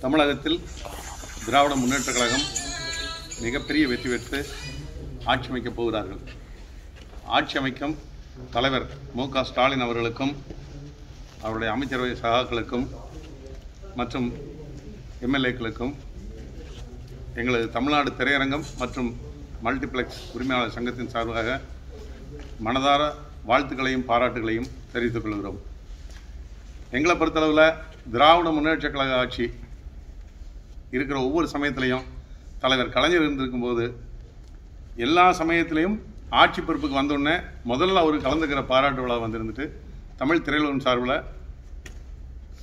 தமிழகத்தில் திராவிட முன்னேற்றக் கழகம் மிகப்பெரிய வெற்றி பெற்று ஆட்சி அமைக்கப் போகிறார்கள். ஆட்சி அமைக்கும் தலைவர் மு.க. ஸ்டாலின் அவர்களுக்கும் அவருடைய அமைச்சரவை சகாக்களுக்கும் மற்றும் எம்எல்ஏக்களுக்கும் எங்களது தமிழ்நாடு திரையரங்கம் மற்றும் மல்டிப்ளெக்ஸ் உரிமையாளர் சங்கத்தின் சார்பாக மனதார வாழ்த்துக்களையும் பாராட்டுகளையும் தெரிவித்துக் கொள்கிறோம். எங்களை பொறுத்தளவில் திராவிட முன்னேற்றக் கழக ஆட்சி இருக்கிற ஒவ்வொரு சமயத்திலையும் தலைவர் கலைஞர் இருந்திருக்கும் போது எல்லா சமயத்திலையும் ஆட்சி பொறுப்புக்கு வந்தோடனே முதல்ல அவர் கலந்துக்கிற பாராட்டு விழா வந்திருந்துட்டு தமிழ் திரையுலகம் சார்பில்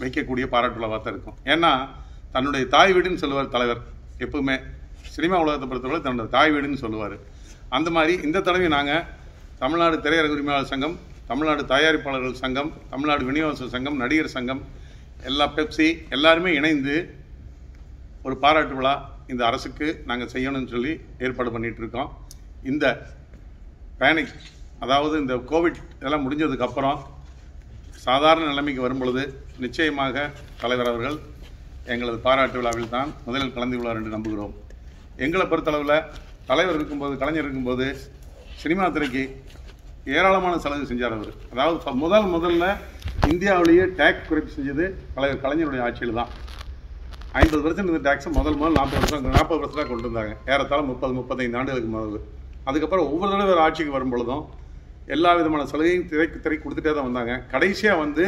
வைக்கக்கூடிய பாராட்டு விழாவாக தான் இருக்கும். ஏன்னா தன்னுடைய தாய் வீடுன்னு சொல்லுவார் தலைவர். எப்பவுமே சினிமா உலகத்தை பொறுத்தவரை தன்னுடைய தாய் வீடுன்னு சொல்லுவார். அந்த மாதிரி இந்த தடவை நாங்கள் தமிழ்நாடு திரையரங்கு உரிமையாளர் சங்கம், தமிழ்நாடு தயாரிப்பாளர்கள் சங்கம், தமிழ்நாடு விநியோக சங்கம், நடிகர் சங்கம், எல்லா பெப்சி எல்லாருமே இணைந்து ஒரு பாராட்டு விழா இந்த அரசுக்கு நாங்கள் செய்யணும்னு சொல்லி ஏற்பாடு பண்ணிகிட்டு இருக்கோம். இந்த பேனிக், அதாவது இந்த கோவிட் இதெல்லாம் முடிஞ்சதுக்கப்புறம் சாதாரண நிலைமைக்கு வரும்பொழுது நிச்சயமாக தலைவர் அவர்கள் எங்களது பாராட்டு விழாவில் தான் முதலில் கலந்து கொள்வார் என்று நம்புகிறோம். எங்களை பொறுத்தளவில் தலைவர் இருக்கும்போது, கலைஞர் இருக்கும்போது சினிமா துறைக்கு ஏராளமான செலவு செஞ்சார் அவர். அதாவது முதல்ல இந்தியாவிலேயே டேக்ஸ் குறைப்பு செஞ்சது தலைவர் கலைஞருடைய ஆட்சியில் தான். 50% இந்த டேக்ஸை முதல் 40% கொண்டு வந்தாங்க. ஏறத்தாழ 30-35 ஆண்டுகளுக்கு முதல்ல. அதுக்கப்புறம் ஒவ்வொரு தடவை ஆட்சிக்கு வரும்பொழுதும் எல்லா விதமான சலுகையும் திரைக்கு கொடுத்துட்டே தான் வந்தாங்க. கடைசியாக வந்து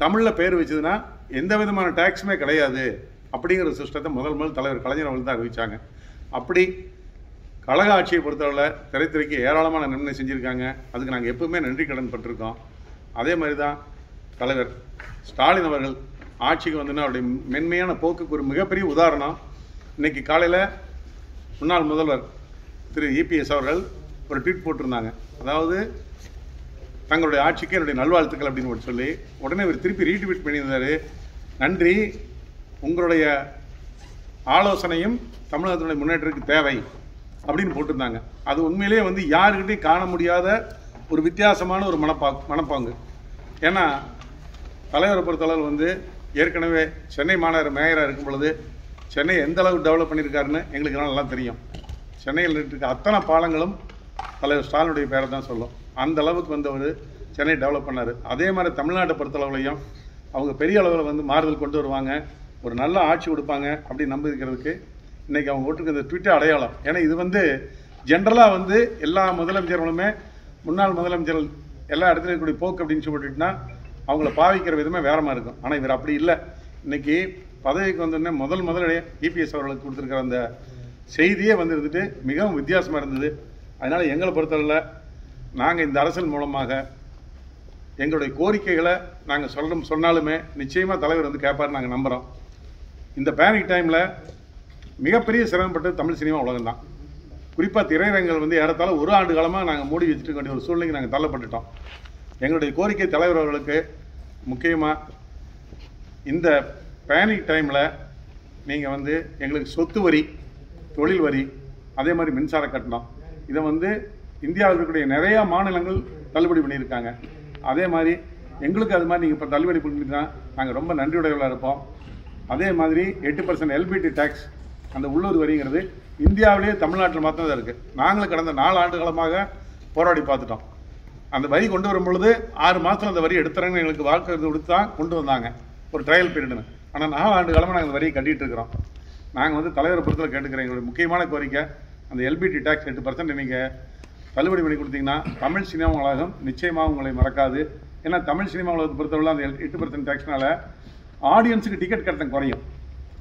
தமிழில் பேர் வச்சதுன்னா எந்த விதமான டேக்ஸுமே கிடையாது அப்படிங்கிற சிஸ்டத்தை முதல் தலைவர் கலைஞர் அவர்கள் தான் அறிவித்தாங்க. அப்படி கழக ஆட்சியை பொறுத்தவரை திரைத்துறைக்கு ஏராளமான நன்மை செஞ்சுருக்காங்க. அதுக்கு நாங்கள் எப்பவுமே நன்றி கடன் பட்டிருக்கோம். அதே மாதிரி தான் தலைவர் ஸ்டாலின் அவர்கள் ஆட்சிக்கு வந்தோன்னா அவருடைய மென்மையான போக்குக்கு ஒரு மிகப்பெரிய உதாரணம். இன்றைக்கி காலையில் முன்னாள் முதல்வர் திரு இபிஎஸ் அவர்கள் ஒரு ட்வீட் போட்டிருந்தாங்க. அதாவது தங்களுடைய ஆட்சிக்கு என்னுடைய நல்வாழ்த்துக்கள் அப்படின்னு சொல்லி உடனே அவர் திருப்பி ரீட்வீட் பண்ணியிருந்தார். நன்றி, உங்களுடைய ஆலோசனையும் தமிழகத்தினுடைய முன்னேற்றத்துக்கு தேவை அப்படின்னு போட்டிருந்தாங்க. அது உண்மையிலேயே வந்து யாருக்கிட்டையும் காண முடியாத ஒரு வித்தியாசமான ஒரு மனப்பாங்கு. ஏன்னா தலைவரை பொறுத்தளவு வந்து ஏற்கனவே சென்னை மாநகர மேயராக இருக்கும் பொழுது சென்னை எந்த அளவுக்கு டெவலப் பண்ணியிருக்காருன்னு எங்களுக்கு நல்லா தெரியும். சென்னையில் இருக்க அத்தனை பாலங்களும் தலைவர் ஸ்டாலினுடைய பேரை தான் சொல்லும். அந்த அளவுக்கு வந்து அவர் சென்னை டெவலப் பண்ணார். அதே மாதிரி தமிழ்நாட்டை பொறுத்தளவுலையும் அவங்க பெரிய அளவில் வந்து மாறுதல் கொண்டு வருவாங்க, ஒரு நல்ல ஆட்சி கொடுப்பாங்க அப்படின்னு நம்பிக்கிறதுக்கு இன்றைக்கி அவங்க ஓட்டுருக்கு இந்த ட்விட்டர் அடையாளம். ஏன்னா இது வந்து ஜென்ரலாக வந்து எல்லா முதலமைச்சர்களுமே முன்னாள் முதலமைச்சர்கள் எல்லா இடத்துலையும் இருக்கக்கூடிய போக்கு அப்படின்னு சொல்லிட்டுனா அவங்கள பாவிக்கிற விதமே வேற மாதிரி இருக்கும். ஆனால் இவர் அப்படி இல்லை. இன்றைக்கி பதவிக்கு வந்தோடனே முதல்ல இபிஎஸ் அவர்களுக்கு கொடுத்துருக்கிற அந்த செய்தியே வந்து இருந்துட்டு மிகவும் வித்தியாசமாக இருந்தது. அதனால் எங்களை பொறுத்தவரையில் நாங்கள் இந்த அரசின் மூலமாக எங்களுடைய கோரிக்கைகளை நாங்கள் சொன்னாலுமே நிச்சயமாக தலைவர் வந்து கேட்பார் நாங்கள் நம்புகிறோம். இந்த பேனிக் டைமில் மிகப்பெரிய சிரமப்பட்டு தமிழ் சினிமா உலகம் தான். குறிப்பாக திரையரங்குகள் வந்து ஏறத்தாழ ஒரு ஆண்டு காலமாக நாங்கள் மூடி வச்சுட்டு வேண்டிய ஒரு சூழ்நிலைக்கு நாங்கள் தள்ளப்பட்டுட்டோம். எங்களுடைய கோரிக்கை தலைவர் அவர்களுக்கு முக்கியமாக இந்த பேனிக் டைமில் நீங்கள் வந்து எங்களுக்கு சொத்து வரி, தொழில் வரி, அதே மாதிரி மின்சார கட்டணம், இதை வந்து இந்தியாவில் இருக்கக்கூடிய நிறையா மாநிலங்கள் தள்ளுபடி பண்ணியிருக்காங்க. அதே மாதிரி எங்களுக்கு அது மாதிரி நீங்கள் இப்போ தள்ளுபடி பண்ணிட்டா நாங்கள் ரொம்ப நன்றியுடையவர்களாக இருப்போம். அதே மாதிரி 8% எல்பிடி டேக்ஸ், அந்த உள்ளூர் வரிங்கிறது இந்தியாவிலேயே தமிழ்நாட்டில் மாத்திரம் தான் இருக்குது. நாங்களும் கடந்த 4 ஆண்டு காலமாக போராடி பார்த்துட்டோம். அந்த வரி கொண்டு வரும் பொழுது 6 மாதத்தில் அந்த வரி எடுத்துறாங்கன்னு எங்களுக்கு வாக்குறுதி கொடுத்து தான் கொண்டு வந்தாங்க, ஒரு ட்ரையல் பீரியடுன்னு. ஆனால் 4 ஆண்டு காலமாக நாங்கள் அந்த வரியை கட்டிகிட்டு இருக்கிறோம். நாங்கள் வந்து தலைவரை பொறுத்தவரை கேட்டுக்கிறேன், எங்களுடைய முக்கியமான கோரிக்கை அந்த எல்பிடி டேக்ஸ் 8% நீங்கள் தள்ளுபடி பண்ணி கொடுத்தீங்கன்னா தமிழ் சினிமா உலகம் நிச்சயமாக உங்களை மறக்காது. ஏன்னா தமிழ் சினிமா உலகத்தை பொறுத்தவரை அந்த 8% டேக்ஸ்னால ஆடியன்ஸுக்கு டிக்கெட் கட்டணம் குறையும்.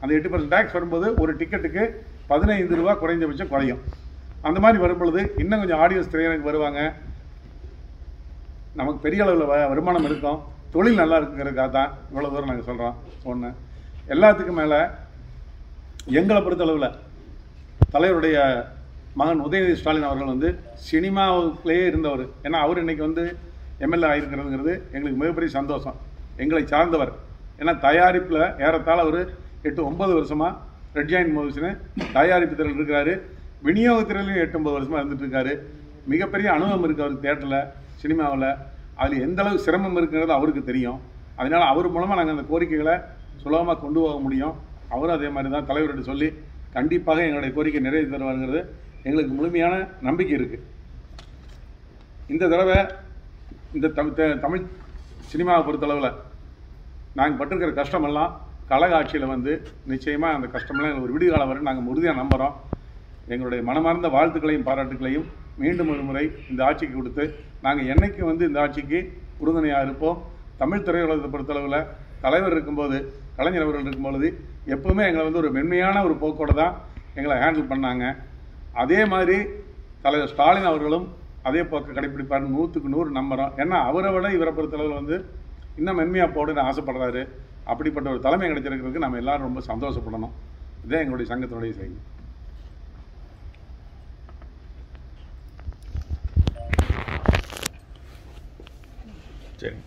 அந்த 8% டேக்ஸ் வரும்போது ஒரு டிக்கெட்டுக்கு 15 ரூபா குறைஞ்சபட்சம் குறையும். அந்த மாதிரி வரும்பொழுது இன்னும் கொஞ்சம் ஆடியன்ஸ் திரையரங்குக்கு வருவாங்க, நமக்கு பெரிய அளவில் வருமானம் இருக்கும், தொழில் நல்லா இருக்குங்கிறதுக்காக தான் இவ்வளோ தூரம் நாங்கள் சொல்கிறோம். ஒன்று எல்லாத்துக்கும் மேலே எங்களை பொறுத்தளவில் தலைவருடைய மகன் உதயநிதி ஸ்டாலின் அவர்கள் வந்து சினிமாவுக்குள்ளேயே இருந்தவர். ஏன்னா அவர் இன்றைக்கி வந்து எம்எல்ஏ ஆகிருக்கிறதுங்கிறது எங்களுக்கு மிகப்பெரிய சந்தோஷம். எங்களை சார்ந்தவர். ஏன்னா தயாரிப்பில் ஏறத்தாழ அவர் 8-9 வருஷமாக ரெட் ஜாயின்ட் மூவிஸ்னு தயாரிப்பு துறையில் இருக்கிறாரு. விநியோகத்துறையிலையும் 8-9 வருஷமாக இருந்துட்டு இருக்காரு. மிகப்பெரிய அனுபவம் இருக்குது அவருக்கு. தேட்டரில், சினிமாவில் அதில் எந்த அளவுக்கு சிரமம் இருக்குங்கிறது அவருக்கு தெரியும். அதனால் அவர் மூலமாக நாங்கள் அந்த கோரிக்கைகளை சுலபமாக கொண்டு போக முடியும். அவரும் அதே மாதிரி தான் தலைவர்கிட்ட சொல்லி கண்டிப்பாக எங்களுடைய கோரிக்கை நிறைவேற்றி தருவாருங்கிறது எங்களுக்கு முழுமையான நம்பிக்கை இருக்குது. இந்த தடவை இந்த தமிழ் சினிமாவை பொறுத்தளவில் நாங்கள் பட்டிருக்கிற கஷ்டமெல்லாம் கழக ஆட்சியில் வந்து நிச்சயமாக அந்த கஷ்டமெல்லாம் எங்களுக்கு ஒரு விடுகாலம் வரும் நாங்கள் உறுதியாக நம்புகிறோம். எங்களுடைய மனமார்ந்த வாழ்த்துக்களையும் பாராட்டுகளையும் மீண்டும் ஒரு முறை இந்த ஆட்சிக்கு கொடுத்து நாங்கள் என்னைக்கு வந்து இந்த ஆட்சிக்கு உறுதுணையாக இருப்போம். தமிழ் திரையுலகத்தை பொறுத்தளவில் தலைவர் இருக்கும்போது, கலைஞர் அவர்கள் இருக்கும்பொழுது எப்போவுமே எங்களை வந்து ஒரு மென்மையான ஒரு போக்கோடு தான் எங்களை ஹேண்டில் பண்ணாங்க. அதே மாதிரி தலைவர் ஸ்டாலின் அவர்களும் அதே போக்கை கடைப்பிடிப்பார். 100க்கு 100 நம்புகிறோம். ஏன்னா அவரை விட இவரை பொறுத்தளவில் வந்து இன்னும் மென்மையாக போடுன்னு ஆசைப்படுறாரு. அப்படிப்பட்ட ஒரு தலைமை கிடைச்சிருக்கிறதுக்கு நம்ம எல்லாரும் ரொம்ப சந்தோஷப்படணும். இதே எங்களுடைய சங்கத்தினுடைய செய்தி. சரி.